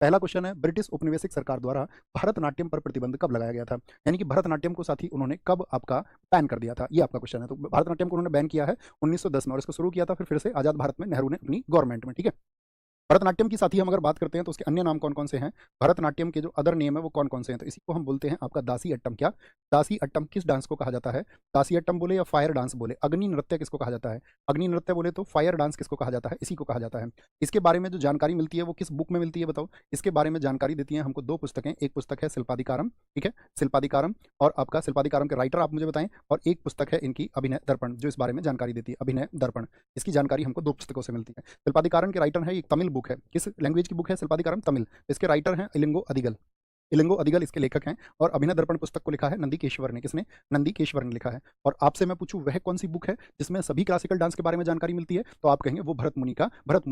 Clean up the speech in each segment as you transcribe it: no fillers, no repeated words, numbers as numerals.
पहला क्वेश्चन है, ब्रिटिश उपनिवेशिक सरकार द्वारा भरतनाट्यम पर प्रतिबंध कब लगाया गया था? यानी कि भरतनाट्यम को साथ ही उन्होंने कब आपका बैन कर दिया था, ये आपका क्वेश्चन है। तो भरतनाट्यम को उन्होंने बैन किया है 1910 में, और इसको शुरू किया था फिर से आजाद भारत में नेहरू ने अपनी गवर्नमेंट में। ठीक है, भरतनाट्यम की साथ ही हम अगर बात करते हैं तो उसके अन्य नाम कौन कौन से हैं, भरतनाट्यम के जो अदर नेम है वो कौन कौन से हैं, तो इसी को हम बोलते हैं आपका दासी अट्टम। क्या दासी अट्टम किस डांस को कहा जाता है? दासी अट्टम बोले या फायर डांस बोले, अग्नि नृत्य किसको कहा जाता है? अग्नि नृत्य बोले तो फायर डांस किसको कहा जाता है? इसी को कहा जाता है। इसके बारे में जो जानकारी मिलती है वो किस बुक में मिलती है बताओ? इसके बारे में जानकारी देती है हमको दो पुस्तकें, एक पुस्तक है शिल्पाधिकारम, ठीक है, शिल्पाधिकारम, और आपका शिल्पाधिकारम के राइटर आप मुझे बताएं, और एक पुस्तक है इनकी अभिनय दर्पण, जो इस बारे में जानकारी देती है, अभिनय दर्पण। इसकी जानकारी हमको दो पुस्तकों से मिलती है। शिल्पाधिकारम के राइटर है, एक तमिल बुक है, किस लैंग्वेज की बुक है? शिल्पाधिकारम तमिल। इसके राइटर हैं इलिंगो अदिगल, इलिंगो अदिगल इसके लेखक हैं, और अभिनय दर्पण पुस्तक को लिखा है नंदीकेश्वर ने। किसने? नंदीकेश्वर ने लिखा है। और आपसे मैं पूछूं वह कौन सी बुक है जिसमें सभी क्लासिकल डांस के बारे में जानकारी मिलती है, तो आप कहेंगे वो भरत मुनि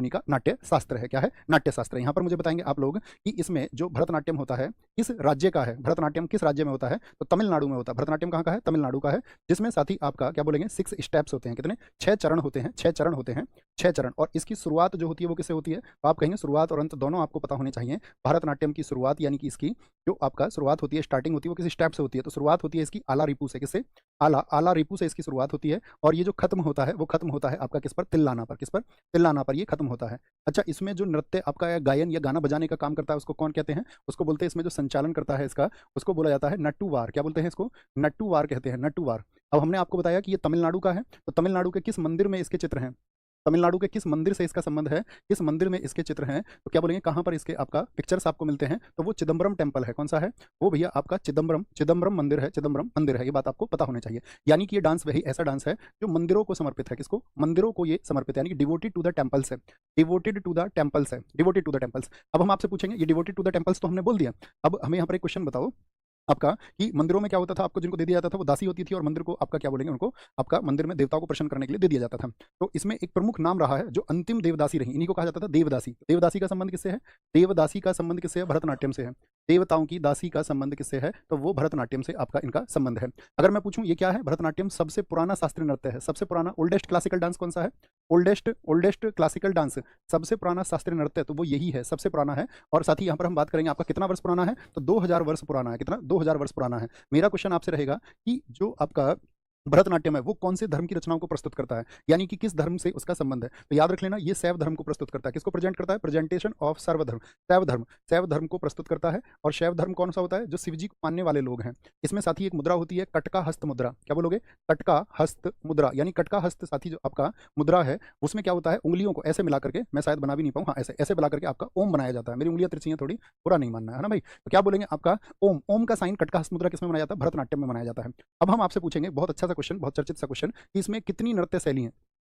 का नाट्य शास्त्र है। क्या है? नाट्य शास्त्र। यहाँ पर मुझे बताएंगे आप लोग कि इसमें जो भरतनाट्यम होता है किस राज्य का है? भरतनाट्यम किस राज्य में होता है? तो तमिलनाडु में होता है। भरतनाट्यम कहाँ का है? तमिलनाडु का है, जिसमें साथ ही आपका क्या बोलेंगे 6 स्टेप्स होते हैं। कितने? 6 चरण होते हैं, 6 चरण होते हैं, 6 चरण। और इसकी शुरुआत जो होती है वो किससे होती है? तो आप कहेंगे शुरुआत और अंत दोनों आपको पता होने चाहिए। भरतनाट्यम की शुरुआत यानी कि इसकी जो आपका शुरुआत होती है, स्टार्टिंग होती है, वो किस स्टेप से होती है? तो शुरुआत होती है इसकी आला रिपू से। किससे? आला रिपू से इसकी शुरुआत होती है, और ये जो खत्म होता है वो खत्म होता है आपका किस पर? तिल्लाना पर। किस पर? तिल्लाना पर ये खत्म होता है। अच्छा, इसमें जो नृत्य आपका या गायन या गाना बजाने का काम करता है उसको कौन कहते हैं? उसको बोलते हैं, इसमें जो संचालन करता है इसका, उसको बोला जाता है नट्टूवार। क्या बोलते हैं इसको? नट्टूवार कहते हैं, नट्टूवार। अब हमने आपको बताया कि ये तमिलनाडु का है, तो तमिलनाडु के किस मंदिर में इसके चित्र हैं? तमिलनाडु के किस मंदिर से इसका संबंध है? किस मंदिर में इसके चित्र हैं? तो क्या बोलेंगे, कहाँ पर इसके आपका पिक्चर्स आपको मिलते हैं? तो वो चिदम्बरम टेम्पल है। कौन सा है वो भैया? आपका चिदम्बरम मंदिर है, चिदम्बरम मंदिर है। ये बात आपको पता होनी चाहिए। यानी कि ये डांस वही ऐसा डांस है जो मंदिरों को समर्पित है। किसको? मंदिरों को ये समर्पित है, यानी कि डिवोटेड टू द टेम्पल्स है, डिवोटेड टू द टेम्पल्स है, डिवोटेड टू द टेम्पल्स। अब हम आपसे पूछेंगे, ये डिवोटेड टू द टेम्पल्स तो हमने बोल दिया, अब हमें यहाँ पर एक क्वेश्चन बताओ आपका कि मंदिरों में क्या होता था? आपको जिनको दे दिया जाता था वो दासी होती थी, और मंदिर को आपका क्या बोलेंगे, उनको आपका मंदिर में देवताओं को प्रसन्न करने के लिए दे दिया जाता था। तो इसमें एक प्रमुख नाम रहा है जो अंतिम देवदासी रही, इन्हीं को कहा जाता था देवदासी। देवदासी का संबंध किससे है? देवदासी का संबंध किससे है? भरतनाट्यम से है। देवताओं की दासी का संबंध किससे है? तो वो भरतनाट्यम से आपका इनका संबंध है। अगर मैं पूछूं ये क्या है? भरतनाट्यम सबसे पुराना शास्त्रीय नृत्य है। सबसे पुराना ओल्डेस्ट क्लासिकल डांस कौन सा है? ओल्डेस्ट क्लासिकल डांस, सबसे पुराना शास्त्रीय नृत्य, तो वो यही है, सबसे पुराना है। और साथ ही यहाँ पर हम बात करेंगे आपका कितना वर्ष पुराना है, तो 2000 वर्ष पुराना है। कितना? 2000 वर्ष पुराना है। मेरा क्वेश्चन आपसे रहेगा कि जो आपका भरतनाट्यम है वो कौन से धर्म की रचनाओं को प्रस्तुत करता है, यानी कि किस धर्म से उसका संबंध है? तो याद रख लेना, ये शैव धर्म को प्रस्तुत करता है। किसको प्रेजेंट करता है? प्रेजेंटेशन ऑफ सर्वधर्म, शैव धर्म को प्रस्तुत करता है। और शैव धर्म कौन सा होता है? जो शिवजी को मानने वाले लोग हैं। इसमें साथ ही एक मुद्रा होती है कटका हस्त मुद्रा। क्या बोलोगे? कटका हस्त मुद्रा, यानी कटका हस्त साथी जो आपका मुद्रा है उसमें क्या होता है, उंगलियों को ऐसे मिला करके, मैं शायद बना भी नहीं पाऊँ, हाँ ऐसे ऐसे मिला करके आपका ओम बनाया जाता है। मेरी उंगलियां तिरछी हैं थोड़ी, पूरा नहीं मानना है ना भाई। तो क्या बोलेंगे आपका ओम, ओम का साइन कटका हस्त मुद्रा किसमें बनाया जाता है? भरतनाट्यम में बनाया जाता है। अब हम आपसे पूछेंगे बहुत अच्छा सा क्वेश्चन, बहुत चर्चित सा क्वेश्चन, कि इसमें कितनी नृत्य शैली हैं?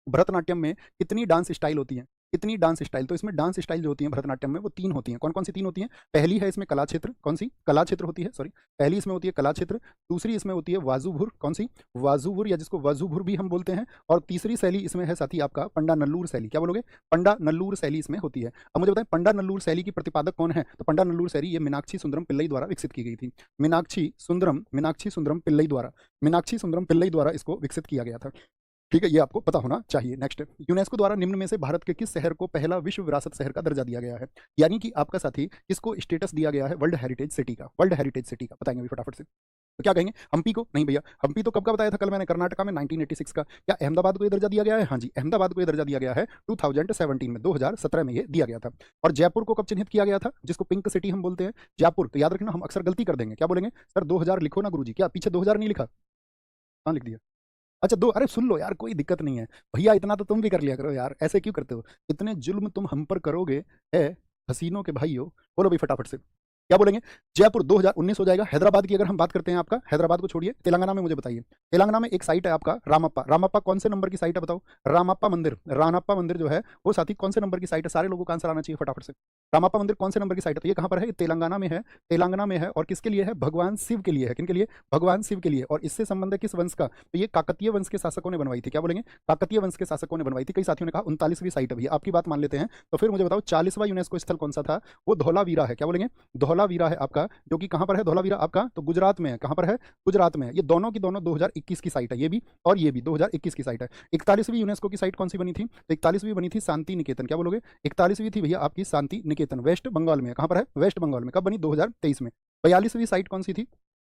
भरतनाट्यम में कितनी डांस स्टाइल होती हैं? कितनी डांस स्टाइल? तो इसमें डांस स्टाइल जो होती है भरतनाट्यम में वो 3 होती हैं। कौन कौन सी 3 होती हैं? पहली है इसमें कला क्षेत्र। कौन सी? कला क्षेत्र होती है, सॉरी, पहली इसमें होती है कला क्षेत्र। दूसरी इसमें होती है वाजुभुर। कौन सी? वाजुभुर, या जिसको वाजुभुर भी हम बोलते हैं। और तीसरी शैली इसमें है साथी आपका पंडा नल्लूर शैली। क्या बोलोगे? पंडा नल्लूर शैली इसमें होती है। अब मुझे बताएं पंडा नल्लूर शैली की प्रतिपादक कौन है? तो पंडा नल्लूर शैली ये मीनाक्षी सुंदरम पिल्लई द्वारा विकसित की गई थी। मीनाक्षी सुंदरम पिल्लई द्वारा इसको विकसित किया गया था। ठीक है, ये आपको पता होना चाहिए। नेक्स्ट, यूनेस्को द्वारा निम्न में से भारत के किस शहर को पहला विश्व विरासत शहर का दर्जा दिया गया है? यानी कि आपका साथी किसको स्टेटस दिया गया है? वर्ल्ड हेरिटेज सिटी का। वर्ल्ड हेरिटेज सिटी का बताएंगे अभी फटाफट से। तो क्या कहेंगे? हम्पी को? नहीं भैया, हम्पी तो कब का बताया था कल मैंने? कर्नाटका में 1986 का। क्या अहमदाबाद को ये दर्जा दिया गया है? हाँ जी, अहमदाबाद को ये दर्जा दिया गया है 2017 में, 2017 में ये दिया गया था। और जयपुर को कब चिन्हित किया गया था, जिसको पिंक सिटी हम बोलते हैं? जयपुर। तो याद रखना, हम अक्सर गलती कर देंगे, क्या बोलेंगे सर 2000 लिखो ना गुरुजी, क्या पीछे 2000 नहीं लिखा? हाँ लिख दिया। अच्छा दो, अरे सुन लो यार, कोई दिक्कत नहीं है भैया, इतना तो तुम भी कर लिया करो यार, ऐसे क्यों करते हो? इतने जुल्म तुम हम पर करोगे है हसीनों के भाइयों। बोलो भाई फटाफट से, क्या बोलेंगे? जयपुर 2019 हो जाएगा। हैदराबाद की अगर हम बात करते हैं, आपका हैदराबाद को छोड़िए, तेलंगाना में मुझे बताइए। तेलंगाना में एक साइट है आपका रामप्पा। रामप्पा कौन से नंबर की साइट है बताओ? रामप्पा मंदिर, रामप्पा मंदिर जो है वो साथी कौन से नंबर की साइट है? सारे लोगों का आंसर आना चाहिए फटाफट से। रामप्पा मंदिर कौन से नंबर की साइट है? तो ये कहां पर है? ये तेलंगाना में है, तेलंगाना में है। और किसके लिए है? भगवान शिव के लिए है। किनके लिए? भगवान शिव के लिए। और इससे संबंध है किस वंश का? तो ये काकतीय वंश के शासकों ने बनवाई थी। क्या बोलेंगे? काकतीय वंश के शासकों ने बनवाई थी। कई साथियों ने कहा 39वीं साइट है भैया, आपकी बात मान लेते हैं। तो फिर मुझे बताओ 40वां यूनेस्को स्थल कौन सा था? वो धौलावीरा है। क्या बोलेंगे? धौलावीरा है आपका, जो कि कहाँ पर है धौलावीरा आपका, तो गुजरात में है। कहाँ पर है, गुजरात में है। ये दोनों की दोनों 2021 की साइट है, ये भी और ये भी 2021 की साइट है। 41वीं यूनेस्को की साइट कौन सी बनी थी, तो 41वीं बनी थी शांति निकेतन। क्या बोलोगे, 41वीं थी भैया आपकी शांति निकेतन, वेस्ट बंगाल में। कहाँ पर है, वेस्ट बंगाल में। कब बनी, 2023 में। 42वीं साइट कौन सी थी,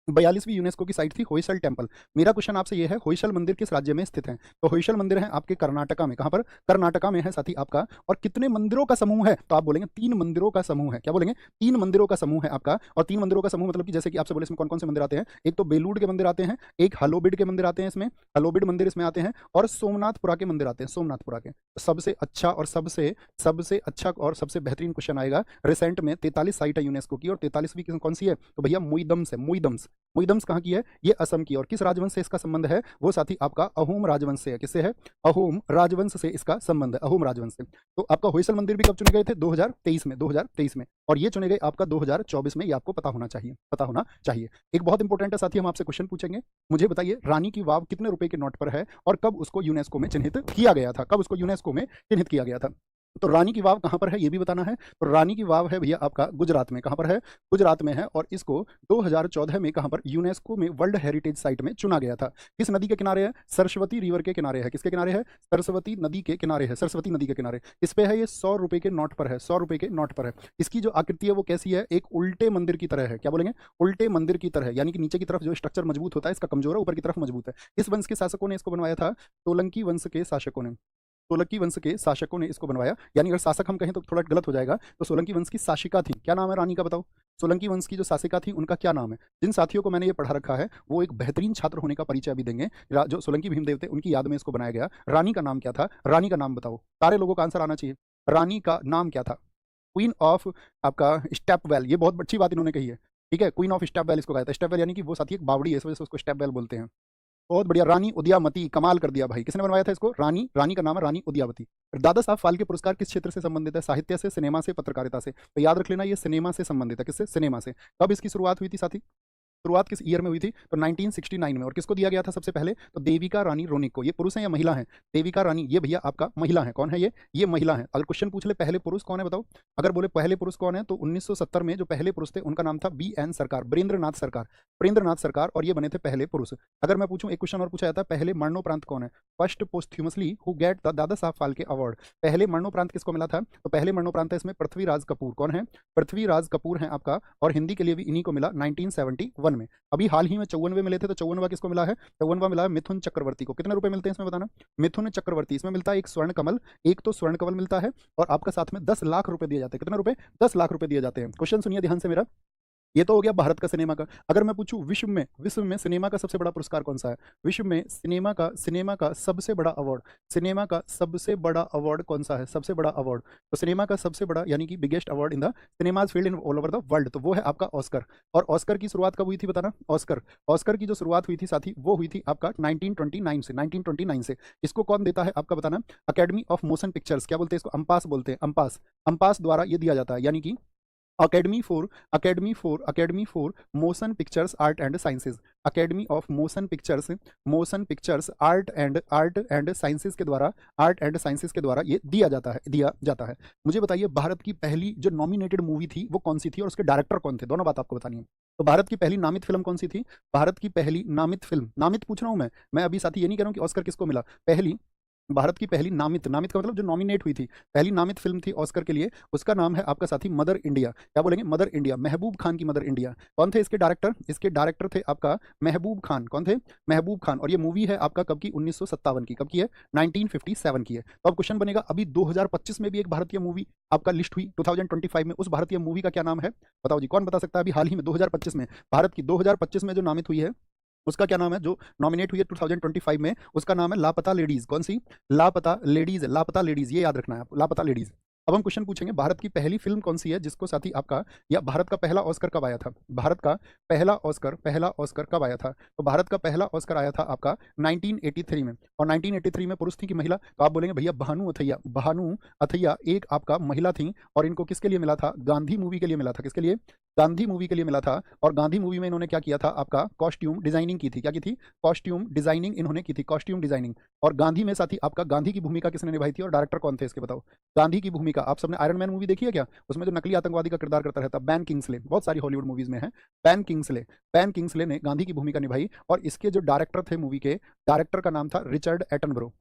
42वीं यूनेस्को की साइट थी होयसल टेम्पल। मेरा क्वेश्चन आपसे ये है, होयसल मंदिर किस राज्य में स्थित है, तो होयसल मंदिर है आपके कर्नाटका में। कहां पर, कर्नाटका में है साथी आपका। और कितने मंदिरों का समूह है, तो आप बोलेंगे 3 मंदिरों का समूह है। क्या बोलेंगे, 3 मंदिरों का समूह है आपका। और 3 मंदिरों का समूह मतलब कि जैसे कि आपसे बोले इसमें कौन कौन से मंदिर आते हैं, एक तो बेलूड के मंदिर आते हैं, एक हलोबिड के मंदिर आते हैं, इसमें हलोबिड मंदिर इसमें आते हैं, और सोमनाथपुरा के मंदिर आते हैं, सोमनाथपुरा के। सबसे अच्छा और सबसे सबसे अच्छा और सबसे बेहतरीन क्वेश्चन आएगा, रिसेंट में 43 साइट है यूनेस्को की, और 43वीं कौन सी है, तो भैया मुइदम्स है। मुइदम्स, मुइदम्स कहाँ की है, ये असम की। और किस राजवंश से इसका संबंध है, वो साथी आपका अहोम राजवंश से है। किससे है, अहोम राजवंश से इसका संबंध है, अहोम राजवंश से। तो आपका होयसल मंदिर भी कब चुने गए थे, 2023 में, 2023 में। और ये चुने गए आपका 2024 में। ये आपको पता होना चाहिए, पता होना चाहिए। एक बहुत इंपॉर्टेंट है साथी, हम आपसे क्वेश्चन पूछेंगे। मुझे बताइए रानी की वाव कितने रुपए के नोट पर है, और कब उसको यूनेस्को में चिन्हित किया गया था, कब उसको यूनेस्को में चिन्हित किया गया था। तो रानी की वाव कहाँ पर है, ये भी बताना है। तो रानी की वाव है भैया आपका गुजरात में। कहाँ पर है, गुजरात में है। और इसको 2014 में कहाँ पर, यूनेस्को में वर्ल्ड हेरिटेज साइट में चुना गया था। किस नदी के किनारे है, सरस्वती रिवर के किनारे है। किसके किनारे है, सरस्वती नदी के किनारे है, सरस्वती नदी के किनारे। इस पे है, ये 100 रुपए के नोट पर है, 100 रुपए के नोट पर है। इसकी जो आकृति है वो कैसी है, एक उल्टे मंदिर की तरह है। क्या बोलेंगे, उल्टे मंदिर की तरह, यानी कि नीचे की तरफ जो स्ट्रक्चर मजबूत होता है इसका कमजोर है, ऊपर की तरफ मजबूत है। इस वंश के शासकों ने इसको बनवाया था, सोलंकी वंश के शासकों ने। सोलंकी वंश के शासकों ने इसको बनवाया, यानी अगर शासक हम कहें तो थोड़ा गलत हो जाएगा। तो सोलंकी वंश की शासिका थी, क्या नाम है रानी का, बताओ। सोलंकी वंश की जो शासिका थी उनका क्या नाम है। जिन साथियों को मैंने ये पढ़ा रखा है वो एक बेहतरीन छात्र होने का परिचय भी देंगे। जो सोलंकी भीमदेव थे उनकी याद में इसको बनाया गया। रानी का नाम क्या था, रानी का नाम बताओ, सारे लोगों का आंसर आना चाहिए। रानी का नाम क्या था, क्वीन ऑफ आपका स्टेपवेल। ये बहुत अच्छी बात इन्होंने कही है, ठीक है। क्वीन ऑफ स्टेपवेल इसको कहा था। स्टेपवेल यानी कि वो साथी एक बावड़ी है, इस वजह से उसको स्टेपवेल बोलते हैं। बहुत बढ़िया, रानी उदयामती, कमाल कर दिया भाई। किसने बनवाया था इसको, रानी, रानी का नाम है रानी उदयावती। दादा साहब फाल्के पुरस्कार किस क्षेत्र से संबंधित है, साहित्य से, सिनेमा से, पत्रकारिता से। तो याद रख लेना ये सिनेमा से संबंधित है। किससे, सिनेमा से। कब इसकी शुरुआत हुई थी साथी, शुरुआत किस ईयर में हुई थी, तो 1969 में। और किसको दिया गया था सबसे पहले, तो देविका रानी रोनिक को। ये पुरुष है या महिला है, देविका रानी, ये भैया आपका महिला है। कौन है ये महिला है। अगर क्वेश्चन पूछ ले पहले पुरुष कौन है बताओ, अगर बोले पहले पुरुष कौन है, तो 1970 में जो पहले पुरुष थे उनका नाम था BN सरकार, बीरेंद्रनाथ सरकार, बीरेंद्रनाथ सरकार। और ये बने थे पहले पुरुष। अगर मैं पूछूं, एक क्वेश्चन और पूछा जाता है, पहले मरणोपरांत कौन है, first पोस्ट्यूमसली who get the Dada Saheb Phalke award. पहले मरणोपरांत किसको मिला था, तो पहले मरणोपरांत है इसमें पृथ्वीराज कपूर। कौन है, पृथ्वीराज कपूर है आपका। और हिंदी के लिए भी इन्हीं को मिला 1971 में। अभी हाल ही में 54वें मिले थे, तो 54वां किसको मिला है, 54वां मिला है मिथुन चक्रवर्ती को। कितने रुपए मिलते हैं इसमें बताना, मिथुन चक्रवर्ती, इसमें मिलता है एक स्वर्ण कमल, एक तो स्वर्ण कमल मिलता है, और आपका साथ में 10 लाख रुपए दिए जाते हैं। कितने रुपए, 10 लाख रुपए दिए जाते हैं। क्वेश्चन सुनिए ध्यान से मेरा। ये तो हो गया भारत का सिनेमा का। अगर मैं पूछूं विश्व में सिनेमा का सबसे बड़ा पुरस्कार कौन सा है, विश्व में सिनेमा का सबसे बड़ा अवार्ड, सिनेमा का सबसे बड़ा अवार्ड कौन सा है, सबसे बड़ा अवार्ड। तो सिनेमा का सबसे बड़ा यानी कि biggest award in the cinemas field in all over the world, तो वो है आपका ऑस्कर। और ऑस्कर की शुरुआत कब हुई थी बताना, ऑस्कर की जो शुरुआत हुई थी साथी वो हुई थी आपका 1929 से। इसको कौन देता है आपका बताना, अकेडमी ऑफ मोशन पिक्चर्स, क्या बोलते हैं इसको, अंपास बोलते हैं, अंपास द्वारा ये दिया जाता है। यानी कि academy for motion pictures art and sciences, academy of motion pictures art and sciences के द्वारा ये दिया जाता है। मुझे बताइए भारत की पहली जो नॉमिनेटेड मूवी थी वो कौन सी थी, और उसके डायरेक्टर कौन थे, दोनों बात आपको बतानी है। तो भारत की पहली नामित फिल्म कौन सी थी, भारत की पहली नामित फिल्म, नामित पूछ रहा हूं मैं अभी साथी ये नहीं कह रहा हूं कि ऑस्कर किसको मिला। पहली भारत की पहली नामित का मतलब जो नॉमिनेट हुई थी, पहली नामित फिल्म थी ऑस्कर के लिए, उसका नाम है आपका साथी मदर इंडिया। क्या बोलेंगे, मदर इंडिया, महबूब खान की मदर इंडिया। कौन थे इसके डायरेक्टर, इसके डायरेक्टर थे आपका महबूब खान। कौन थे, महबूब खान। और ये मूवी है आपका कब की, 1957 की। कब की है, 1957 की है। तो अब क्वेश्चन बनेगा, अभी 2025 में भी एक भारतीय मूवी आपका लिस्ट हुई 2025 में, उस भारतीय मूवी का क्या नाम है, बताओ जी, कौन बता सकता है। अभी हाल ही में 2025 में, भारत की 2025 में जो नामित हुई है उसका क्या नाम है, जो नॉमिनेट हुई है 2025 में, उसका नाम है लापता लेडीज। कौन सी, लापता लेडीज, ये याद रखना है आपको, लापता लेडीज। अब हम क्वेश्चन पूछेंगे, भारत की पहली फिल्म कौन सी है जिसको साथी आपका, या भारत का पहला ऑस्कर कब आया था, भारत का पहला ऑस्कर कब आया था। तो भारत का पहला ऑस्कर आया था आपका 1983 में। और 1983 में पुरुष थी कि महिला, तो आप बोलेंगे भैया भानु अथैया एक आपका महिला थी। और इनको किसके लिए मिला था, गांधी मूवी के लिए मिला था। किसके लिए, गांधी मूवी के लिए मिला था, और गांधी मूवी में इन्होंने क्या किया था, आपका कॉस्ट्यूम डिजाइनिंग की थी। क्या की थी? कॉस्ट्यूम डिजाइनिंग इन्होंने की थी, कॉस्ट्यूम डिजाइनिंग। और गांधी में साथी आपका गांधी की भूमिका किसने निभाई थी और डायरेक्टर कौन थे इसके बताओ? गांधी की भूमिका आप सबने आयरन मैन मूवी देखी है क्या? उसमें जो नकली आतंकवादी का किरदार करता रहता है बैन किंग्सले, बहुत सारी हॉलीवुड मूवीज में है। बैन किंग्सले ने गांधी की भूमिका निभाई, और इसके जो डायरेक्टर थे मूवी के, डायरेक्टर का नाम था रिचर्ड एटनबरो।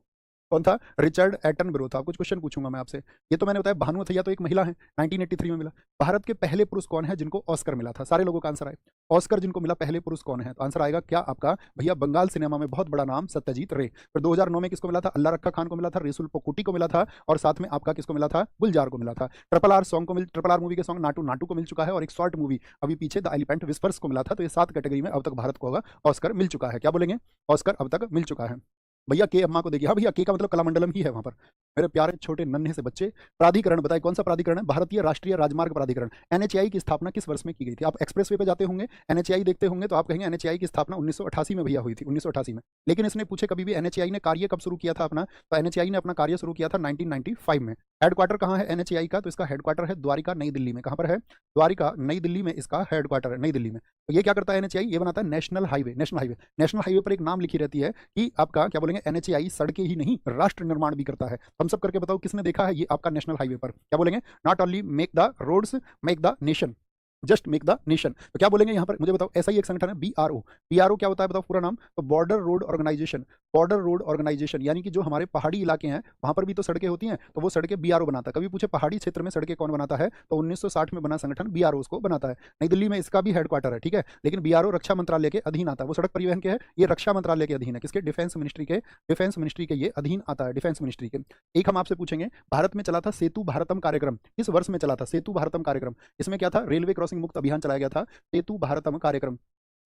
कौन था? रिचर्ड एटनबरो था। कुछ क्वेश्चन पूछूंगा मैं आपसे। ये तो मैंने बताया, भानु अथैया तो एक महिला है, 1983 में मिला। भारत के पहले पुरुष कौन है जिनको ऑस्कर मिला था? सारे लोगों का आंसर आए। ऑस्कर जिनको मिला पहले पुरुष कौन है? तो आंसर आएगा क्या आपका भैया, बंगाल सिनेमा में बहुत बड़ा नाम सत्यजीत रे। फिर 2009 में किसको मिला था? अल्लाह रखा खान को मिला था, रेसुल पोकुटी को मिला था, और साथ में आपका किसको मिला था? गुलजार को मिला था। ट्रिपल आर मूवी के सॉन्ग नाटू नाटू को मिल चुका है, और एक शॉर्ट मूवी अभी पीछे द एलिफेंट विस्पर्स को मिला था। तो ये 7 कैटेगरी में अब तक भारत को होगा ऑस्कर मिल चुका है। क्या बोलेंगे? ऑस्कर अब तक मिल चुका है। भैया के अम्मा को देखिए, हाँ भैया के का मतलब कलामंडलम ही है वहां पर। मेरे प्यारे छोटे नन्हे से बच्चे, प्राधिकरण बताइए कौन सा प्राधिकरण है? भारतीय राष्ट्रीय राजमार्ग प्राधिकरण। एनएचएआई की स्थापना किस वर्ष में की गई थी? आप एक्सप्रेसवे पे जाते होंगे, एनएचएआई देखते होंगे, तो आप कहेंगे एनएचएआई की स्थापना 1988 में भैया हुई थी, 1988 में। लेकिन इसने पूछे कभी भी एनएचएआई ने कार्य कब शुरू किया था अपना? तो एनएचएआई ने अपना कार्य शुरू किया था 1995 में। हेडक्वार्टर कहाँ है एनएचएआई का? तो इसका हेडक्वार्टर है द्वारिका, नई दिल्ली में। कहाँ पर है? द्वारिका, नई दिल्ली में इसका हेडक्वार्टर है, नई दिल्ली में। तो ये क्या करता है एनएचएआई? ये बनाता है नेशनल हाईवे। नेशनल हाईवे पर एक नाम लिखी रहती है कि आपका क्या बोलेंगे, एनएचएआई सड़कें ही नहीं राष्ट्र निर्माण भी करता है। हम सब करके बताओ किसने देखा है ये आपका नेशनल हाईवे पर? क्या बोलेंगे? Not only make the roads, make the nation, just make the nation. तो क्या बोलेंगे यहाँ पर मुझे बताओ? ऐसा ही एक संगठन है बीआरओ। बीआरओ क्या होता है बताओ पूरा नाम? तो border road organisation. Border road organisation यानी कि जो हमारे पहाड़ी इलाके हैं वहां पर भी तो सड़कें होती हैं, तो वो सड़कें बीआरओ बनाता है। कभी पूछे पहाड़ी क्षेत्र में सड़कें कौन बनाता है? तो 1960 में बना संगठन बीआरओ उसको बनाता है। नई दिल्ली में इसका भी हेडक्वार्टर है, ठीक है। लेकिन बीआरओ रक्षा मंत्रालय के अधीन आता है। वो सड़क परिवहन के है, ये रक्षा मंत्रालय के अधीन है। किसके? डिफेंस मिनिस्ट्री के। डिफेंस मिनिस्ट्री के ये अधीन आता है, डिफेंस मिनिस्ट्री के। एक हम आपसे पूछेंगे, भारत में चला था सेतु भारतम कार्यक्रम, किस वर्ष में चला था सेतु भारतम कार्यक्रम? इसमें क्या था? रेलवे क्रॉसिंग मुक्त अभियान चलाया गया था, सेतु भारतम कार्यक्रम।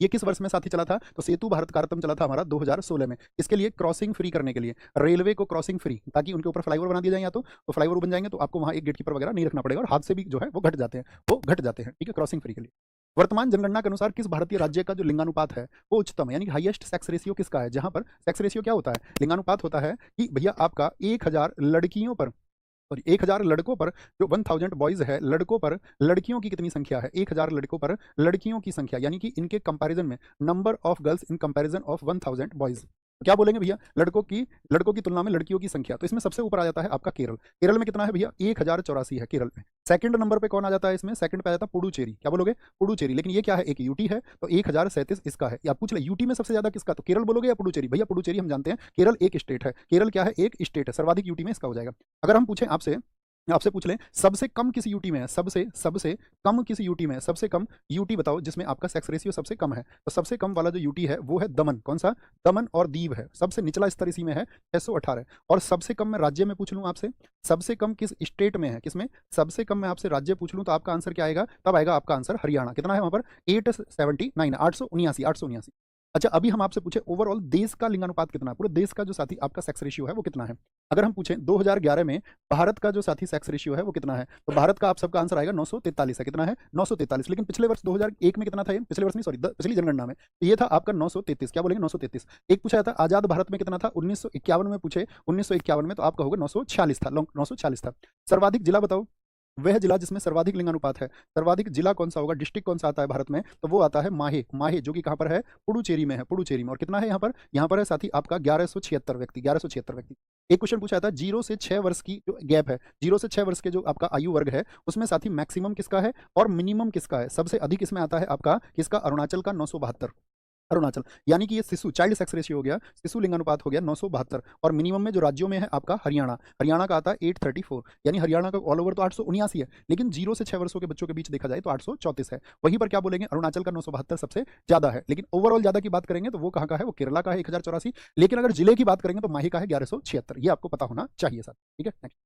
ये किस वर्ष में साथी चला था? तो सेतु भारत कार्यक्रम चला था हमारा 2016 में। इसके लिए क्रॉसिंग फ्री करने के लिए, रेलवे को क्रॉसिंग फ्री, ताकि उनके ऊपर फ्लाईओवर बना दिए जाए, या तो फ्लाईओवर बन जाएंगे तो आपको वहां एक गेट कीपर वगैरह नहीं रखना पड़ेगा, और हादसे भी जो है वो घट जाते हैं, ठीक है, क्रॉसिंग फ्री के लिए। वर्तमान जनगणना के अनुसार किस भारतीय राज्य का जो लिंगानुपात है वो उच्चतम है, यानी कि हाईएस्ट सेक्स रेशियो किसका है? जहां पर सेक्स रेशियो क्या होता है? लिंगानुपात होता है कि भैया आपका 1000 लड़कियों पर, सॉरी 1000 लड़कों पर जो 1000 बॉयज है, लड़कों पर लड़कियों की कितनी संख्या है? 1000 लड़कों पर लड़कियों की संख्या, यानी कि इनके कंपैरिजन में number of girls in comparison of 1000 boys. क्या बोलेंगे भैया? लड़कों की तुलना में लड़कियों की संख्या। तो इसमें सबसे ऊपर आ जाता है आपका केरल। केरल में कितना है भैया? 1084 है केरल में। सेकंड नंबर पे कौन आ जाता है इसमें? सेकंड पे आ जाता है पुडुचेरी। क्या बोलोगे? पुडुचेरी। लेकिन ये क्या है? एक यूटी है, तो 1037 इसका है। या पूछ ले यूटी में सबसे ज्यादा किसका? तो केरल बोलोगे या पुडुचेरी? भैया पुडुचेरी हम जानते हैं, केरल एक स्टेट है। केरल क्या है? एक स्टेट है, सर्वाधिक यूटी में इसका हो जाएगा। अगर हम पूछें आपसे पूछ लें सबसे कम किस यूटी में है? सबसे कम किस यूटी में है? सबसे कम यूटी बताओ जिसमें आपका सेक्स रेशियो सबसे कम है। तो सबसे कम वाला जो यूटी है वो है दमन। कौन सा? दमन और दीव है। सबसे निचला स्तर इसी में है 618। और सबसे कम मैं राज्य में पूछ लूं आपसे, सबसे कम किस स्टेट में है? किसमें? सबसे कम मैं आपसे राज्य पूछ लूं तो आपका आंसर क्या आएगा? तब आएगा आपका आंसर हरियाणा। कितना है वहां पर? 879, 879। अच्छा, अभी हम आपसे पूछे ओवरऑल देश का लिंगानुपात कितना है, पूरे देश का जो साथी आपका सेक्स रेशियो है वो कितना है? अगर हम पूछें 2011 में भारत का जो साथी सेक्स रेशियो है वो कितना है, तो भारत का आप सबका आंसर आएगा 943 है। कितना है? 943। लेकिन पिछले वर्ष 2001 में कितना था ये? पिछले वर्ष नहीं, सॉरी, पिछली जनगणना में तो ये था आपका 933। क्या बोलेंगे? 933। एक पूछा था आजाद भारत में कितना था? 1951 में पूछे, 1951 में, तो आपका होगा 946 था, 946 था। सर्वाधिक जिला बताओ, वह जिला जिसमें सर्वाधिक लिंगानुपात है। सर्वाधिक जिला कौन सा होगा? डिस्ट्रिक्ट कौन सा आता है भारत में? तो वो आता है माहे, जो कि कहां पर है? पुडुचेरी में है, पुडुचेरी में। और कितना है यहाँ पर है साथी आपका 1176 व्यक्ति, 1176 व्यक्ति। एक क्वेश्चन पूछा था 0 से 6 वर्ष की जो गैप है, 0 से 6 वर्ष के जो आपका आयु वर्ग है उसमें साथी मैक्सिमम किसका है और मिनिमम किसका है? सबसे अधिक इसमें आता है आपका किसका? अरुणाचल का 972। अरुणाचल, यानी कि ये शिशु चाइल्ड सेक्स रेशियो हो गया, शिशु लिंगानुपात हो गया 972। और मिनिमम में जो राज्यों में है आपका हरियाणा का आता है 834, यानी हरियाणा का ऑल ओवर तो 879 है, लेकिन 0 से 6 वर्षों के बच्चों के बीच देखा जाए तो 834 है। वहीं पर क्या बोलेंगे? अरुणाचल का 972 सबसे ज्यादा है। लेकिन ओवरऑल ज्यादा की बात करेंगे तो वो कहाँ का है? वो केरला का है 1084। लेकिन अगर जिले की बात करेंगे तो माही का है 1176। ये आपको पता होना चाहिए सर, ठीक है। नेक्स्ट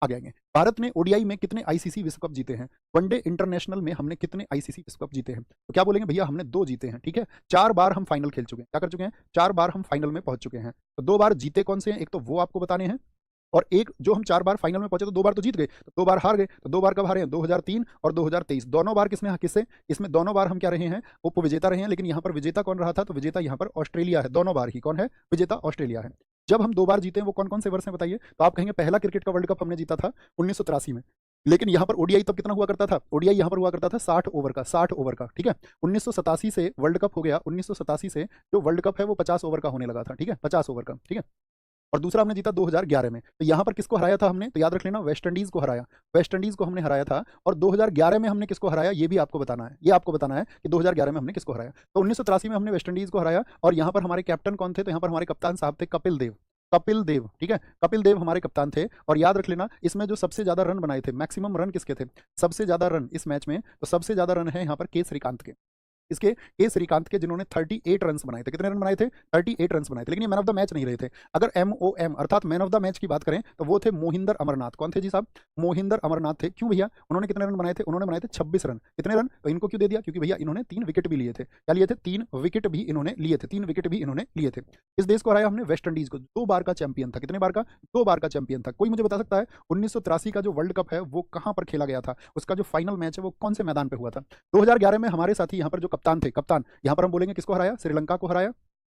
आगे आएंगे। भारत ने ओडीआई में कितने आईसीसी विश्व कप जीते हैं? वनडे इंटरनेशनल में हमने कितने आईसीसी विश्व कप जीते हैं? तो क्या बोलेंगे? भैया हमने 2 जीते हैं, ठीक है। 4 बार हम फाइनल खेल चुके हैं। क्या कर चुके हैं? 4 बार हम फाइनल में पहुंच चुके हैं। तो 2 बार जीते कौन से हैं? एक तो वो आपको बताने हैं, और एक जो हम 4 बार फाइनल में पहुंचे तो 2 बार तो जीत गए, तो 2 बार हार गए। तो 2 बार कब हारे हैं? 2003 और 2023। दोनों बार किससे? इसमें दोनों बार हम क्या रहे हैं? उपविजेता रहे हैं। लेकिन यहाँ पर विजेता कौन रहा था? तो विजेता यहाँ पर ऑस्ट्रेलिया है। दोनों बार ही कौन है विजेता? ऑस्ट्रेलिया है। जब हम 2 बार जीते हैं वो कौन कौन से वर्ष में बताइए? तो आप कहेंगे पहला क्रिकेट का वर्ल्ड कप हमने जीता था 1983 में। लेकिन यहाँ पर ओडीआई तब कितना हुआ करता था, ओडीआई यहाँ पर हुआ करता था 60 ओवर का, 60 ओवर का, ठीक है। 1987 से वर्ल्ड कप हो गया, 1987 से जो वर्ल्ड कप है वो 50 ओवर का होने लगा था, ठीक है, 50 ओवर का, ठीक है। और दूसरा हमने जीता 2011 में। तो यहाँ पर किसको हराया था हमने, तो याद रख लेना, वेस्ट इंडीज को हराया, वेस्ट इंडीज को हमने हराया था। और 2011 में हमने किसको हराया ये भी आपको बताना है, ये आपको बताना है कि 2011 में हमने किसको हराया। तो 1983 में हमने वेस्ट इंडीज को हराया। और यहाँ पर हमारे कैप्टन कौन थे, तो यहाँ पर हमारे कप्तान साहब थे कपिल देव, कपिल देव, ठीक है, कपिल देव हमारे कप्तान थे। और याद रख लेना, इसमें जो सबसे ज्यादा रन बनाए थे, मैक्सिमम रन किसके थे, सबसे ज्यादा रन इस मैच में, तो सबसे ज्यादा रन है यहाँ पर के श्रीकांत के, इसके के श्रीकांत के, जिन्होंने 38 रन बनाए थे। कितने रन बनाए थे, 38 रन बनाए थे। लेकिन ये मैन ऑफ द मैच नहीं रहे थे। अगर MOM अर्थात मैन ऑफ द मैच की बात करें तो वो थे मोहिंदर अमरनाथ। कौन थे जी साहब, मोहिंदर अमरनाथ थे। क्यों भैया, उन्होंने कितने रन बनाए थे, उन्होंने बनाए थे 26 रन। कितने रन, तो इनको क्यों दे दिया, क्योंकि भैया इन्होंने 3 विकेट भी लिए थे। क्या लिए थे, 3 विकेट भी इन्होंने लिए थे, 3 विकेट भी इन्होंने लिए थे। इस देश को हराया हमने, वेस्ट इंडीज को, 2 बार का चैंपियन था। कितने बार का, 2 बार का चैंपियन था। कोई मुझे बता सकता है 1983 का जो वर्ल्ड कप है वो कहां पर खेला गया था, उसका जो फाइनल मैच है वो कौन से मैदान पे हुआ था। 2011 में हमारे साथी यहाँ पर जो कप्तान थे, कप्तान यहाँ पर हम बोलेंगे किसको हराया, श्रीलंका को हराया।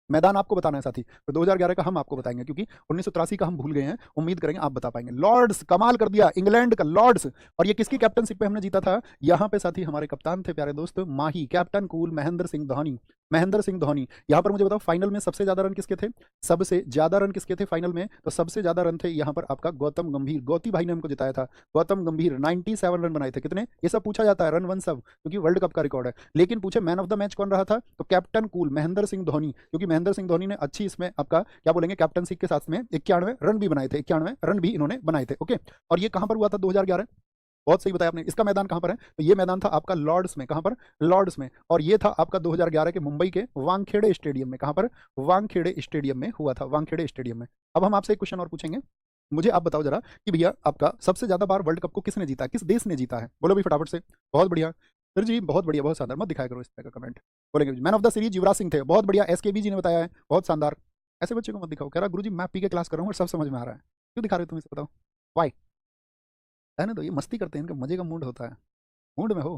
मैदान आपको बताना है साथी, तो 2011 का हम आपको बताएंगे, क्योंकि 1983 का हम भूल गए हैं। उम्मीद करेंगे आप बता पाएंगे। लॉर्ड्स, कमाल कर दिया, इंग्लैंड का लॉर्ड्स। और ये किसकी कैप्टनशिप पे हमने जीता था, यहाँ पे साथी हमारे कप्तान थे प्यारे दोस्त माही, कैप्टन कूल महेंद्र सिंह धोनी, महेंद्र सिंह धोनी। यहाँ पर मुझे बताओ फाइनल में सबसे ज्यादा रन किसके थे, सबसे ज्यादा रन किसके थे फाइनल में, तो सबसे ज्यादा रन थे यहाँ पर आपका गौतम गंभीर, गौती भाई ने हमको जिताया था। गौतम गंभीर 97 रन बनाए थे। कितने, ये सब पूछा जाता है रन वन सब, क्योंकि वर्ल्ड कप का रिकॉर्ड है। लेकिन पूछे मैन ऑफ द मैच कौन रहा था, तो कैप्टन कूल महेंद्र सिंह धोनी, क्योंकि महेंद्र सिंह धोनी ने अच्छी इसमें आपका क्या बोलेंगे कैप्टनशिप के साथ में 91 रन भी बनाए थे, 91 रन भी इन्होंने बनाए थे। ओके, और ये कहां पर हुआ था 2011, बहुत सही बताया आपने। इसका मैदान कहां पर है, तो ये मैदान था आपका लॉर्ड्स में। कहां पर, लॉर्ड्स में। और ये था आपका 2011 के मुंबई के वानखेड़े स्टेडियम में। कहां पर, वानखेड़े स्टेडियम में हुआ था, वानखेड़े स्टेडियम में। अब हम आपसे एक क्वेश्चन और पूछेंगे, मुझे आप बताओ जरा कि भैया आपका सबसे ज्यादा बार वर्ल्ड कप को किसने जीता, किस देश ने जीता है, बोलो भी फटाफट से। बहुत बढ़िया सर जी, बहुत बढ़िया, बहुत शानदार, मत दिखाया करो इस तरह का कमेंट। बोलेंगे man of the series Yuvraj Singh थे, बहुत बढ़िया, SKB जी ने बताया है, बहुत शानदार। ऐसे बच्चे को मत दिखाओ, कह रहा गुरुजी मैं पी के क्लास कर रहा हूँ और सब समझ में आ रहा है, क्यों दिखा रहे हो तुम इसे, बताओ वाई, है ना। तो ये मस्ती करते हैं, इनका मजे का मूड होता है, मूड में हो।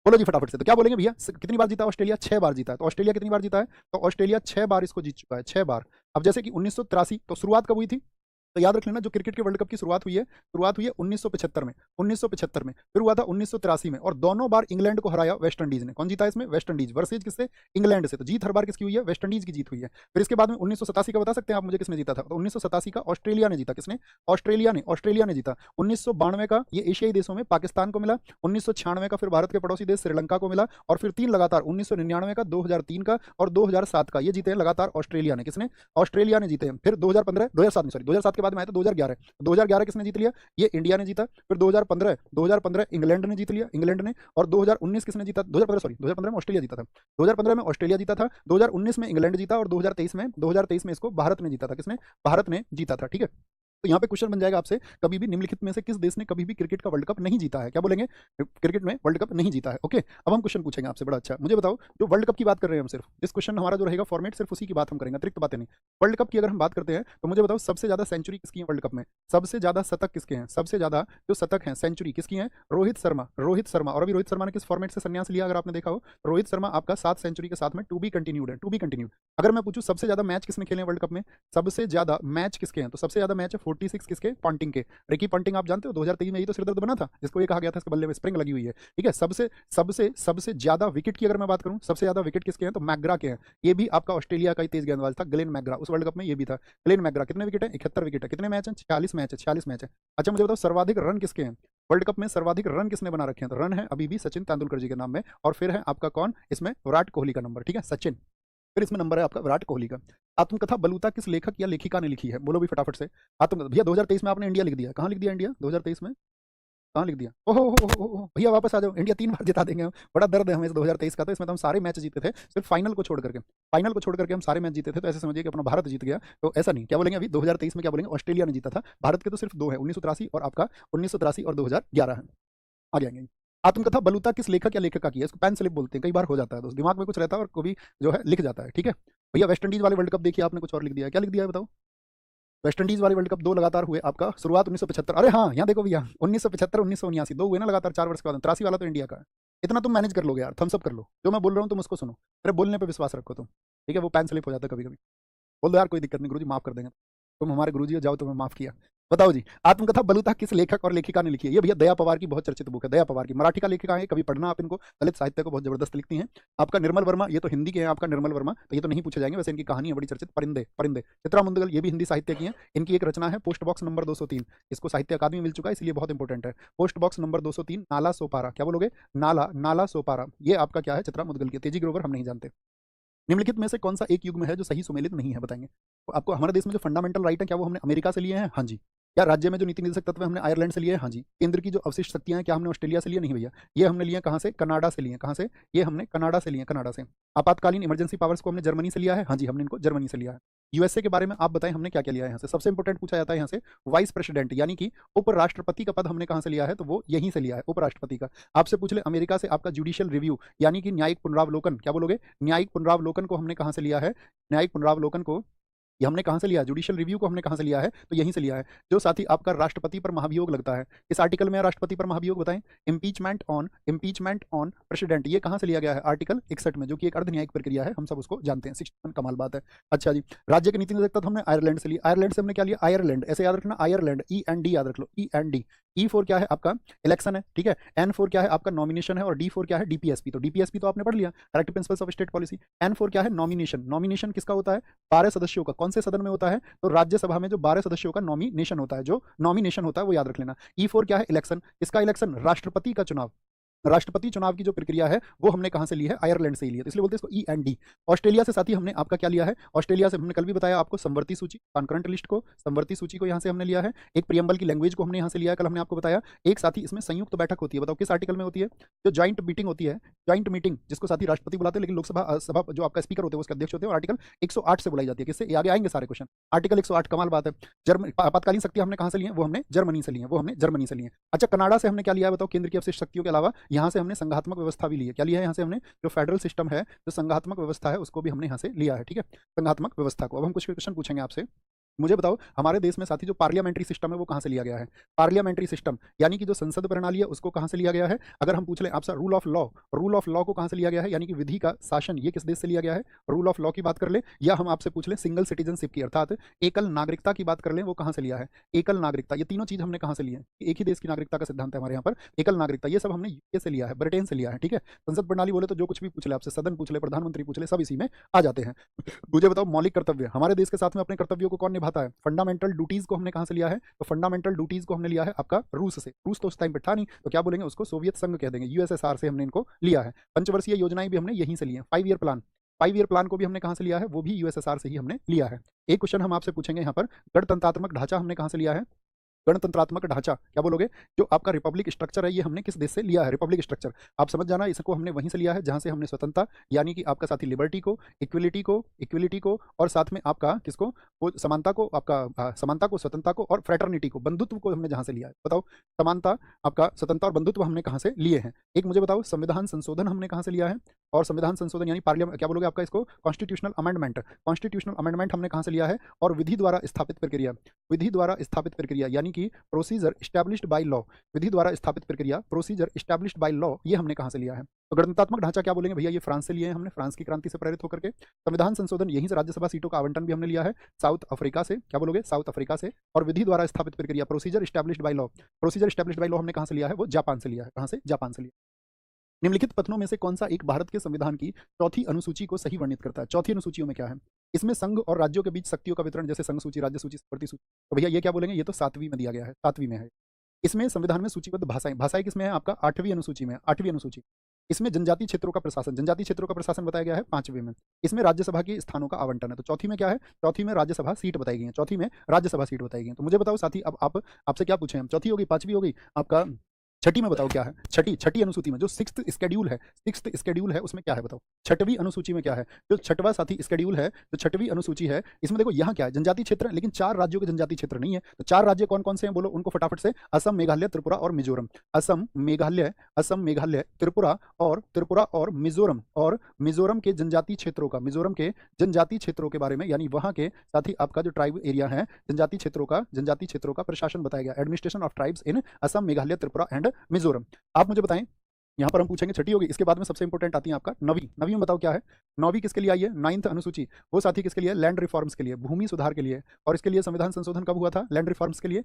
बोलो जी फटाफट से, तो क्या बोलेंगे भैया, कितनी बार जीता ऑस्ट्रेलिया, 6 बार जीता है। तो ऑस्ट्रेलिया कितनी बार जीता है, तो ऑस्ट्रेलिया 6 बार इसको जीत चुका है, 6 बार। अब जैसे कि 1983 तो शुरुआत कब हुई थी, तो याद रख लेना जो क्रिकेट के वर्ल्ड कप की शुरुआत हुई है, 1975 में, 1975 में, फिर हुआ था 1983 में। और दोनों बार इंग्लैंड को हराया वेस्ट इंडीज ने। कौन जीता है इसमें, वेस्ट इंडीज वर्सेज किससे, इंग्लैंड से। तो जीत हर बार किसकी हुई है, वेस्ट इंडीज की जीत हुई है। फिर इसके बाद में 1987 का बता सकते हैं आप मुझे किसने जीता था, तो 1987 का ऑस्ट्रेलिया ने जीता। किसने, ऑस्ट्रेलिया ने, ऑस्ट्रेलिया ने जीता। 1992 का ये एशियाई देशों में पाकिस्तान को मिला। 1996 का फिर भारत के पड़ोसी देश श्रीलंका को मिला। और फिर 3 लगातार 1999 का, 2003 का और 2007 का, ये जीते हैं लगातार ऑस्ट्रेलिया ने। किसने, ऑस्ट्रेलिया ने जीते हैं। फिर 2015, 2007 सॉरी 2007 के बाद में आया था 2011, 2011 किसने जीत लिया, ये इंडिया ने जीता। फिर 2015 इंग्लैंड ने जीत लिया, इंग्लैंड ने। और 2019 किसने जीता, 2015 में ऑस्ट्रेलिया जीता था, 2015 में ऑस्ट्रेलिया जीता था, 2019 में इंग्लैंड जीता और 2023 में इसको भारत ने जीता था। किसने, भारत ने जीता था, ठीक है। तो यहाँ पे क्वेश्चन बन जाएगा आपसे, कभी भी निम्नलिखित में से किस देश ने कभी भी क्रिकेट का वर्ल्ड कप नहीं जीता है, क्या बोलेंगे, क्रिकेट में वर्ल्ड कप नहीं जीता है। ओके, अब हम क्वेश्चन पूछेंगे आपसे, बड़ा अच्छा, मुझे बताओ जो वर्ल्ड कप की बात कर रहे हैं हम, सिर्फ इस क्वेश्चन हमारा जो रहेगा फॉर्मेट सिर्फ उसी की बात हम करेंगे, अतिरिक्त बातें नहीं। वर्ल्ड कप की अगर हम बात करते हैं तो मुझे बताओ सबसे ज्यादा सेंचुरी किसकी है वर्ल्ड कप में, सबसे ज्यादा शतक किसके हैं, सबसे ज्यादा जो शतक हैं सेंचुरी किसकी है, रोहित शर्मा, रोहित शर्मा। और अभी रोहित शर्मा ने किस फॉर्मेट से संन्यास लिया अगर आपने देखा हो, रोहित शर्मा आपका 7 सेंचुरी के साथ में टू बी कंटिन्यूड है, टू बी कंटिन्यूड। अगर मैं पूछूं सबसे ज्यादा मैच किसने खेले वर्ल्ड कप में, सबसे ज्यादा मैच किसके हैं, तो सबसे ज्यादा मैच है 46 किसके, पॉन्टिंग के। रिकी पॉन्टिंग आप जानते हो 2023 में ही तो सिरदर्द बना था, जिसको ये कहा गया था इसके बल्ले में स्प्रिंग लगी हुई है, ठीक है। सबसे सबसे सबसे ज्यादा विकेट की अगर मैं बात करूं, सबसे ज्यादा विकेट किसके हैं, तो मैग्रा के हैं। ये भी आपका ऑस्ट्रेलिया का ही तेज गेंदबाज था, ग्लेन मैग्रा, उस वर्ल्ड कप में ये भी था ग्लेन मैग्रा। कितने विकेट है, 71 विकेट है। कितने मैच है, 46 मैच है, 46 मैच है। अच्छा मुझे बताओ सर्वाधिक रन किसके हैं वर्ल्ड कप में, सर्वाधिक रन किसने बना रखे हैं, तो रन है अभी भी सचिन तेंदुलकर जी के नाम में। और फिर है आपका कौन इसमें, विराट कोहली का नंबर, ठीक है, सचिन। फिर इसमें नंबर है आपका विराट कोहली का। आत्मकथा बलूता किस लेखक या लेखिका ने लिखी है, बोलो भी फटाफट से। आत्मकथा भैया 2023 में आपने इंडिया लिख दिया, कहाँ लिख दिया इंडिया 2023 में, कहाँ लिख दिया, ओहो हो भैया वापस आ जाओ, इंडिया 3 बार जिता देंगे हम। बड़ा दर्द है हमें इस 2023 का, तो इसमें तो हम सारे मैच जीते थे, सिर्फ फाइनल को छोड़ करके, फाइनल को छोड़ करके हम सारे मैच जीते थे। तो ऐसे समझिए कि अपना भारत जीत गया, तो ऐसा नहीं। क्या बोलेंगे अभी 2023 में, क्या बोलेंगे, ऑस्ट्रेलिया ने जीता था। भारत के तो सिर्फ 2 है, 1983 और आपका 1983 और 2011 है। आगे आएंगे। आत्मकथा बलूता किस लेखक या लेखिका की है, इसको पेन स्लिप बोलते हैं, कई बार हो जाता है दोस्त, दिमाग में कुछ रहता है और कभी जो है लिख जाता है, ठीक है। भैया वेस्ट इंडीज वाले वर्ल्ड कप देखिए, आपने कुछ और लिख दिया है, क्या लिख दिया है बताओ। वेस्ट इंडीज वाले वर्ल्ड कप 2 लगातार हुए, आपका शुरुआत 1975, अरे हाँ यहाँ देखो भैया 1975 1979 2 हुए ना लगातार 4 वर्ष के बाद। 83 वाला तो इंडिया का है। इतना तुम मैनेज कर लोगे यार, थम्स अप कर लो, जो मैं बोल रहा हूँ तुम उसको सुनो, मेरे बोलने पे विश्वास रखो तुम, ठीक है। वो पेन स्लिप हो जाता है कभी कभी, बोल दो यार कोई दिक्कत नहीं गुरुजी माफ कर देंगे, तुम हमारे गुरुजी हो, जाओ तुम्हें माफ किया। बताओ जी, आत्मकथा बलूतः किस लेखक और लेखिका ने लिखी है? ये भैया दया पवार की बहुत चर्चित बुक है, दया पवार की। मराठी का लेखिका है, कभी पढ़ना आप इनको, दलित साहित्य को बहुत जबरदस्त लिखती हैं। आपका निर्मल वर्मा, ये तो हिंदी के हैं आपका निर्मल वर्मा, तो ये तो नहीं पूछे जाएंगे, वैसे इनकी कहानी है बड़ी चर्चित, परिंदे परिंदे। चित्रा मुंदगल, ये भी हिंदी साहित्य की हैं। इनकी एक रचना है पोस्ट बॉक्स नंबर 203, इसको साहित्य अकादमी मिल चुका है, इसलिए बहुत इंपॉर्टेंट है। Post box number 203, Nala Sopara, क्या बोलोगे? नाला, नाला सोपारा, ये आपका क्या है? चित्रा मुदगल की। तेजी ग्रोवर हम नहीं जानते। निम्नलिखित में से कौन सा एक युग्म है जो सही सुमेलित नहीं है, बताएंगे? तो आपको हमारे देश में जो फंडामेंटल राइट है, क्या वो हमने अमेरिका से लिए हैं? हाँ जी। क्या राज्य में जो नीति निर्देशक तत्व है हमने आयरलैंड से लिए हैं? हाँ जी। केंद्र की जो अवशिष्ट शक्तियां हैं, क्या हमने ऑस्ट्रेलिया से लिए? नहीं भैया, ये हमने लिए कहाँ से? कनाडा से लिए। कहाँ से? ये हमने कनाडा से लिए, कनाडा से। आपातकालीन इमरजेंसी पावर्स को हमने जर्मनी से लिया है। हाँ जी, हमने इनको जर्मनी से लिया है। यूएसए के बारे में आप बताएं, हमने क्या क्या लिया है यहाँ से? सबसे इंपॉर्टेंट पूछा जाता है यहाँ से वाइस प्रेसिडेंट, यानी कि उपराष्ट्रपति का पद हमने कहाँ से लिया है? तो वो यहीं से लिया है, उपराष्ट्रपति का। आपसे पूछ ले अमेरिका से आपका जुडिशियल रिव्यू, यानी कि न्यायिक पुनरावलोकन, क्या बोलोगे? न्यायिक पुनरावलोकन को हमने कहाँ से लिया है? न्यायिक पुनरावलोकन को ये हमने कहाँ से लिया है? जुडिशियल रिव्यू को हमने कहाँ से लिया है? तो यहीं से लिया है। जो साथी आपका राष्ट्रपति पर महाभियोग लगता है, इस आर्टिकल में राष्ट्रपति पर महाभियोग बताएं। इम्पीचमेंट ऑन प्रेसिडेंट, ये कहाँ से लिया गया है? आर्टिकल 61 में, जो कि एक अर्धन्यायिक प्रक्रिया है, हम सब उसको जानते हैं। 61 कमाल बात है। अच्छा जी, राज्य की नीति निर्देशक तत्व हमने आयरलैंड से लिया। आयरलैंड से हमने क्या लिया? आयरलैंड, ऐसे याद रखना, आयरलैंड, END याद रख लो, END। E4 क्या है आपका? इलेक्शन है, ठीक है। N4 क्या है आपका? नॉमिनेशन है। और D4 क्या है? DPSP। तो DPSP तो आपने पढ़ लिया, directive principles of state policy. N4 क्या है? नॉमिनेशन। नॉमिनेशन किसका होता है? 12 सदस्यों का। कौन से सदन में होता है? तो राज्यसभा में जो 12 सदस्यों का नॉमिनेशन होता है, जो नॉमिनेशन होता है वो याद रख लेना। E4 क्या है? इलेक्शन। किसका इलेक्शन? राष्ट्रपति का चुनाव। राष्ट्रपति चुनाव की जो प्रक्रिया है वो हमने कहां से ली है? आयरलैंड से ही ली है, तो इसलिए बोलते हैं इसको END। ऑस्ट्रेलिया से साथी हमने आपका क्या लिया है? ऑस्ट्रेलिया से हमने कल भी बताया आपको संवर्ती सूची, कॉन्करेंट लिस्ट को, संवर्ती सूची को यहां से हमने लिया है। एक प्रियम्बल की लैंग्वेज को हमने यहां से लिया है, कल हमने आपको बताया। एक साथी इसमें संयुक्त बैठक होती है, बताओ किस आर्टिकल में होती है? जो ज्वाइंट मीटिंग होती है, ज्वाइंट मीटिंग, जिसको साथी राष्ट्रपति बुलाते हैं, लेकिन लोकसभा सभा जो आपका स्पीकर होते हैं उसके अध्यक्ष होते हैं, आर्टिकल 108 से बुलाई जाती है। किससे? ये आगे आएंगे सारे क्वेश्चन। आर्टिकल 108, कमाल बात है। जर्मनी आपातकालीन शक्ति हमने कहां से ली है? वो हमने जर्मनी से ली है, वो हमने जर्मनी से ली है। अच्छा, कनाडा से हमने क्या लिया है बताओ? केंद्र की अवशिष्ट शक्तियों के अलावा यहां से हमने संघात्मक व्यवस्था भी ली है। क्या लिया है यहाँ से हमने? जो फेडरल सिस्टम है, जो संघात्मक व्यवस्था है, उसको भी हमने यहाँ से लिया है, ठीक है, संघात्मक व्यवस्था को। अब हम कुछ क्वेश्चन पूछेंगे आपसे। मुझे बताओ हमारे देश में साथी जो पार्लियामेंट्री सिस्टम है वो कहाँ से लिया गया है? पार्लियामेंट्री सिस्टम यानी कि जो संसद प्रणाली है उसको कहाँ से लिया गया है? अगर हम पूछ लें आपसे rule of law, rule of law को कहाँ से लिया गया है? यानी कि विधि का शासन, ये किस देश से लिया गया है? रूल ऑफ लॉ की बात कर ले, या हम आपसे पूछ लें सिंगल सिटीजनशिप की, अर्थात एकल नागरिकता की बात कर लें, वो कहाँ से लिया है? एकल नागरिकता, ये तीनों चीज हमने कहाँ से ली है? एक ही देश की नागरिकता का सिद्धांत है हमारे यहाँ पर, एकल नागरिकता, ये सब हमने यूके से लिया है, ब्रिटेन से लिया है, ठीक है। संसद प्रणाली बोले तो जो कुछ भी पूछ ले आपसे, सदन पूछ ले, प्रधानमंत्री पूछ ले, सब इसी में आ जाते हैं। मुझे बताओ मौलिक कर्तव्य, हमारे देश के साथ में अपने कर्तव्यों को कौन निभाता है? फंडामेंटल ड्यूटीज को हमने कहां से लिया है? तो फंडामेंटल ड्यूटीज को हमने लिया है आपका रूस से। रूस तो उस टाइम पे था नहीं, तो क्या बोलेंगे उसको? सोवियत संघ कह देंगे, USSR से हमने इनको लिया है। पंचवर्षीय योजनाएं भी हमने यहीं से ली है। 5 ईयर प्लान, 5 ईयर प्लान को भी हमने कहां से लिया है? वो भी USSR से ही हमने लिया है। एक क्वेश्चन हम आपसे पूछेंगे यहाँ पर, गणतंत्रात्मक ढांचा हमने कहां से लिया है? गणतंत्रात्मक ढांचा, क्या बोलोगे? जो आपका रिपब्लिक स्ट्रक्चर है, ये हमने किस देश से लिया है? रिपब्लिक स्ट्रक्चर आप समझ जाना, इसको हमने वहीं से लिया है जहां से हमने स्वतंत्रता, यानी कि आपका साथी लिबर्टी को, इक्विलिटी को और साथ में आपका किसको? वो समानता को, आपका समानता को, स्वतंत्रता को और फ्रेटर्निटी को, बंधुत्व को हमने जहां से लिया है। बताओ समानता, आपका स्वतंत्रता और बंधुत्व हमने कहां से लिए हैं? एक मुझे बताओ संविधान संशोधन हमने कहां से लिया है? और संविधान संशोधन यानी पार्लियामेंट, क्या बोलोगे आपका इसको? कॉन्स्टिट्यूशनल अमेंडमेंट, कॉन्स्टिट्यूशनल अमेंडमेंट हमने कहां से लिया है? और विधि द्वारा स्थापित प्रक्रिया, विधि द्वारा स्थापित प्रक्रिया यानी कि प्रोसीजर एस्टैब्लिश्ड बाय लॉ, विधि द्वारा स्थापित प्रक्रिया, प्रोसीजर एस्टैब्लिश्ड बाय लॉ, ये हमने कहां से लिया है? तो गणतंत्रात्मक ढांचा क्या बोलेंगे भैया? ये फ्रांस से लिए हैं हमने, फ्रांस की क्रांति से प्रेरित होकर के। संविधान संशोधन यहीं से राज्यसभा सीटों का आवंटन भी हमने लिया है, साउथ अफ्रीका से, क्या बोलोगे? साउथ अफ्रीका से। और विधि द्वारा स्थापित प्रक्रिया, procedure established by law, procedure established by law हमने कहां से लिया है? वो जापान से लिया है। कहां से? जापान से लिया। निम्नलिखित कथनों में से कौन सा एक भारत के संविधान की चौथी अनुसूची को सही वर्णित करता है? चौथी अनुसूचियों में क्या है? इसमें संघ और राज्यों के बीच शक्तियों का वितरण, जैसे संघ सूची, राज्य सूची, संवर्ती सूची, तो भैया ये क्या बोलेंगे? ये तो 7वीं में दिया गया है, 7वीं में है। इसमें संविधान में सूचीबद्ध भाषाएं, भाषाएं किसमें है? आपका 8वीं अनुसूची में, 8वीं अनुसूची। इसमें जनजातीय क्षेत्रों का प्रशासन, जनजातीय क्षेत्रों का प्रशासन बताया गया है 5वीं में। इसमें राज्यसभा के स्थानों का आवंटन है, तो चौथी में क्या है? चौथी में राज्यसभा सीट बताई गई है, चौथी में राज्यसभा सीट बताई गई है। तो मुझे बताओ साथी, अब आप आपसे क्या पूछे हम? चौथी होगी, 5वीं होगी, आपका छठी में बताओ क्या है? छठी अनुसूची में जो 6th स्केड्यूल है, 6th स्केड्यूल है, उसमें क्या है बताओ? छठवीं अनुसूची में क्या है? जो छठवां साथी स्केड्यूल है, जो छठवीं अनुसूची है, इसमें देखो यहाँ क्या है? जनजातीय क्षेत्र, लेकिन 4 राज्यों के जनजातीय क्षेत्र नहीं है। तो 4 राज्य कौन कौन से हैं बोलो उनको फटाफट से? असम, मेघालय, त्रिपुरा और मिजोरम। असम, मेघालय, त्रिपुरा और मिजोरम, और मिजोरम के जनजातीय क्षेत्रों का, मिजोरम के जनजातीय क्षेत्रों के बारे में, यानी वहां के साथ ही आपका जो ट्राइब एरिया है, जनजातीय क्षेत्रों का प्रशासन बताया गया, administration of tribes in Assam, Meghalaya, Tripura and Mizoram. आप मुझे बताएं यहाँ पर हम पूछेंगे छठी होगी। इसके बाद में सबसे इंपॉर्टेंट आती है आपका नवीं। नवीं में बताओ क्या है? नौवीं किसके लिए आई है? 9th अनुसूची, वो साथी किसके लिए? लैंड रिफॉर्म्स के लिए, भूमि सुधार के लिए। और इसके लिए संविधान संशोधन कब हुआ था? लैंड रिफॉर्म्स के लिए।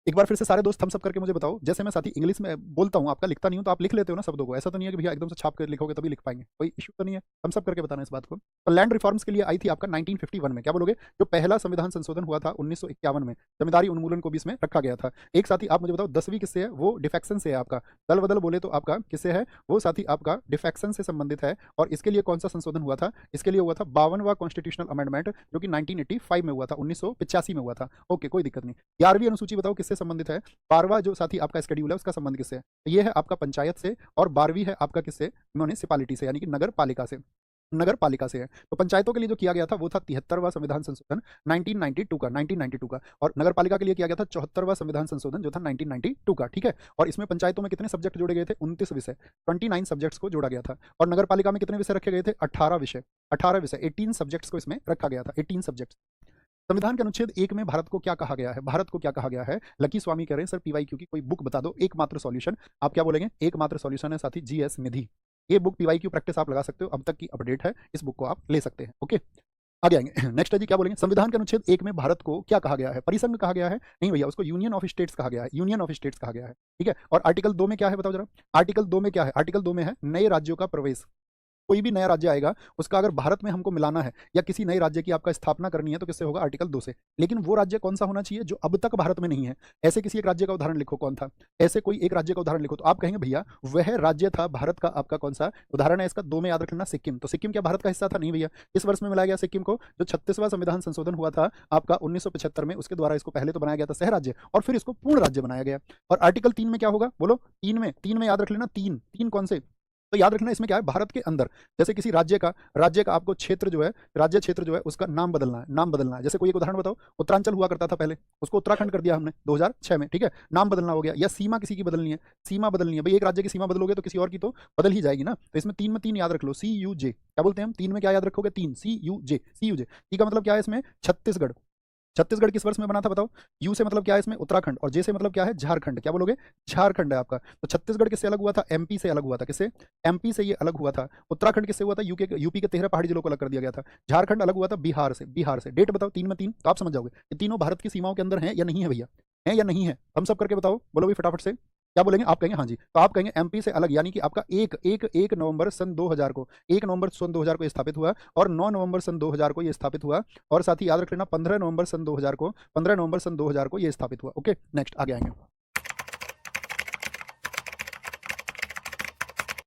एक बार फिर से सारे दोस्त थम्स अप करके मुझे बताओ। जैसे मैं साथी इंग्लिश में बोलता हूँ, आपका लिखता नहीं हूँ, तो आप लिख लेते हो ना शब्दों को, ऐसा तो नहीं है कि भैया एकदम से छाप कर लिखोगे तभी लिख पाएंगे, कोई इशू तो नहीं है? थम्स अप करके बताना इस बात को। तो लैंड रिफॉर्म्स के लिए आई थी आपका 1951 में। क्या बोलोगे? जो पहला संविधान संशोधन हुआ था 1951 में, जमींदारी उन्मूलन को भी इसमें रखा गया था। एक साथी आप मुझे बताओ 10वीं किससे है? वो डिफेक्शन से है आपका। दल बदल बोले तो आपका किससे है? वो साथी आपका डिफेक्शन से संबंधित है। और इसके लिए कौन सा संशोधन हुआ था? इसके लिए हुआ था 52वां कॉन्स्टिट्यूशनल अमेंडमेंट, जो कि 1985 में हुआ था, 1985 में हुआ था। ओके, कोई दिक्कत नहीं। 11वीं अनुसूची बताओ किससे संबंधित है? 12वां जो साथी आपका स्केड्यूल है उसका संबंध किससे है? तो ये है आपका पंचायत से, और 12वीं है आपका किससे? म्युनिसिपैलिटी से, यानी कि नगर पालिका से। नगर पालिका से है। तो पंचायतों के लिए जो किया गया था वो था 73वां संविधान संशोधन 1992 का। और नगर पालिका के लिए किया गया था 74वां संविधान संशोधन, जो था 1992 का। ठीक है। और इसमें पंचायतों में कितने सब्जेक्ट जोड़े गए थे? 29 विषय, 29 सब्जेक्ट्स को जोड़ा गया था। और नगर पालिका में कितने विषय रखे गए थे? 18 विषय, 18 विषय, 18 सब्जेक्ट्स को इसमें रखा गया था, 18 सब्जेक्ट्स। संविधान के अनुच्छेद 1 में भारत को क्या कहा गया है? भारत को क्या कहा गया है? लकी स्वामी कह रहे हैं सर पीवाईक्यू की कोई बुक बता दो, एकमात्र सॉल्यूशन। आप क्या बोलेंगे? एकमात्र सॉल्यूशन है साथी जीएस निधि। ये बुक पीवाईक्यू प्रैक्टिस आप लगा सकते हो, अब तक की अपडेट है, इस बुक को आप ले सकते हैं। ओके, आगे आएंगे। नेक्स्ट है जी, क्या बोलेंगे? संविधान के अनुच्छेद 1 में भारत को क्या कहा गया है? परिसंघ कहा गया है? नहीं भैया, उसको यूनियन ऑफ स्टेट्स कहा गया है, यूनियन ऑफ स्टेट्स कहा गया है। ठीक है। और आर्टिकल 2 में क्या है बताओ जरा? आर्टिकल 2 में क्या है? आर्टिकल 2 में है नए राज्यों का प्रवेश। कोई भी नया राज्य आएगा, उसका अगर भारत में हमको मिलाना है या किसी नए राज्य की आपका स्थापना करनी है, तो किससे होगा? आर्टिकल 2 से। लेकिन वो राज्य कौन सा होना चाहिए? जो अब तक भारत में नहीं है। ऐसे किसी एक राज्य का उदाहरण लिखो, कौन था? ऐसे कोई एक राज्य का उदाहरण लिखो, तो आप कहेंगे भैया वह राज्य था भारत का, आपका कौन सा उदाहरण है इसका? 2 में याद रखना, सिक्किम। तो सिक्किम क्या भारत का हिस्सा था? नहीं भैया। इस वर्ष में मिलाया गया सिक्किम को, जो 36वां संविधान संशोधन हुआ था आपका 1975 में, उसके द्वारा इसको पहले तो बनाया गया था सह राज्य, और फिर इसको पूर्ण राज्य बनाया गया। और आर्टिकल 3 में क्या होगा? बोलो। 3 में याद रख लेना, तीन कौन से? तो याद रखना इसमें क्या है? भारत के अंदर जैसे किसी राज्य का आपको क्षेत्र जो है, राज्य क्षेत्र जो है, उसका नाम बदलना है, नाम बदलना है। जैसे कोई एक उदाहरण बताओ, उत्तरांचल हुआ करता था पहले, उसको उत्तराखंड कर दिया हमने 2006 में। ठीक है, नाम बदलना हो गया। या सीमा किसी की बदलनी है, सीमा बदलनी है भाई, एक राज्य की सीमा बदलोगे तो किसी और की तो बदल ही जाएगी ना। तो इसमें 3 में 3 याद रख लो, CUJ। क्या बोलते हैं हम? 3 में क्या याद रखोगे? 3, CUJ। CUJ टी का मतलब क्या है इसमें? छत्तीसगढ़। छत्तीसगढ़ किस वर्ष में बना था बताओ? यू से मतलब क्या है इसमें? उत्तराखंड। और जे से मतलब क्या है? झारखंड। क्या बोलोगे? झारखंड है आपका। तो छत्तीसगढ़ किससे अलग हुआ था? एमपी से अलग हुआ था। किससे? एमपी से ये अलग हुआ था। उत्तराखंड किससे हुआ था? यूपी के 13 पहाड़ी जिलों को अलग कर दिया गया था। झारखंड अलग हुआ था बिहार से, बिहार से। डेट बताओ 3 में 3, तो आप समझ जाओगे ये तीनों भारत की सीमाओं के अंदर हैं या नहीं है भैया? है या नहीं है? हम सब करके बताओ, बोलो भी फटाफट से। क्या बोलेंगे? आप कहेंगे हाँ जी। तो आप कहेंगे एमपी से अलग, यानी कि आपका 1 नवंबर सन 2000 को, 1 नवंबर सन 2000 को ये स्थापित हुआ, और 9 नवंबर सन 2000 को ये स्थापित हुआ। और साथ ही याद रख लेना 15 नवंबर सन 2000 को, 15 नवंबर सन 2000 को ये स्थापित हुआ। ओके, नेक्स्ट आगे आएंगे।